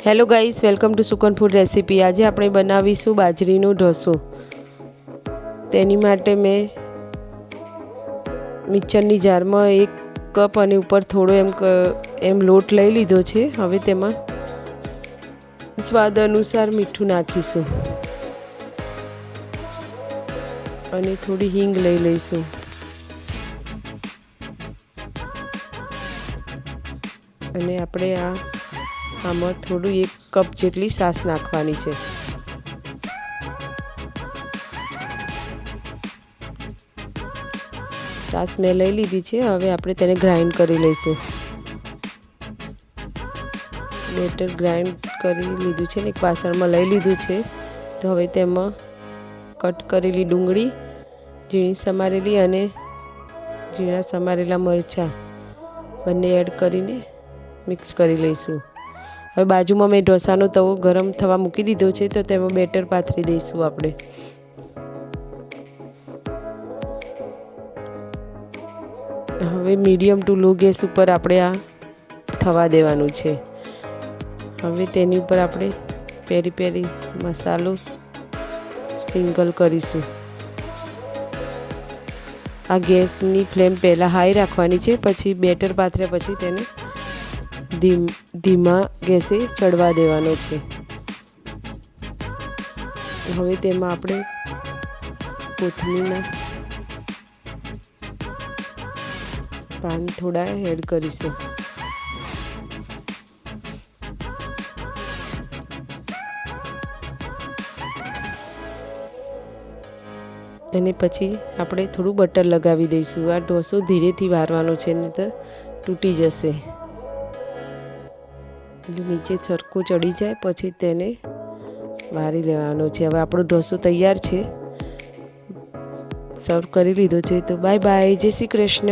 Hello guys, welcome to Sukan food recipe. આજે આપણે બનાવીશું બાજરીનો ઢોસો। તેની માટે મેં મિક્સરની જારમાં 1 કપ અને ઉપર થોડો એમ લોટ લઈ લીધો છે। હવે તેમાં સ્વાદ અનુસાર મીઠું નાખીશું અને થોડી હિંગ લઈ લઈશું। અને આપણે આમાં થોડું 1 કપ જેટલી છાશ નાખવાની છે। છાશ મેં લઈ લીધી છે। હવે આપણે તેને ગ્રાઇન્ડ કરી લઈશું। બેટર ગ્રાઇન્ડ કરી લીધું છે ને એક વાસણમાં લઈ લીધું છે। તો હવે તેમાં કટ કરેલી ડુંગળી, ઝીણી સમારેલી અને ઝીણા સમારેલા મરચાં બંને એડ કરીને મિક્સ કરી લઈશું। હવે બાજુમાં મેં ઢોસાનો તવો ગરમ થવા મૂકી દીધો છે, તો તેમાં બેટર પાથરી દઈશું આપણે। હવે મીડિયમ ટુ લો ગેસ ઉપર આપણે આ થવા દેવાનું છે। હવે તેની ઉપર આપણે પેરી પેરી મસાલો સ્પ્રિંકલ કરીશું। આ ગેસની ફ્લેમ પહેલાં હાઈ રાખવાની છે, પછી બેટર પાથર્યા પછી તેને ધીમા ગેસે ચડવા દેવાનો છે। હવે તેમાં આપણે કોથમીરના પાન થોડા એડ કરીશું। અને પછી આપણે થોડું બટર લગાવી દઈશું। આ ઢોસો ધીરેથી વારવાનો છે, નહીંતર તૂટી જશે। એટલે નીચે સરખું ચડી જાય પછી તેને વારી લેવાનો છે। હવે આપણો ઢોસો તૈયાર છે, સર્વ કરી લીધો છે। તો બાય બાય, જય શ્રી કૃષ્ણ।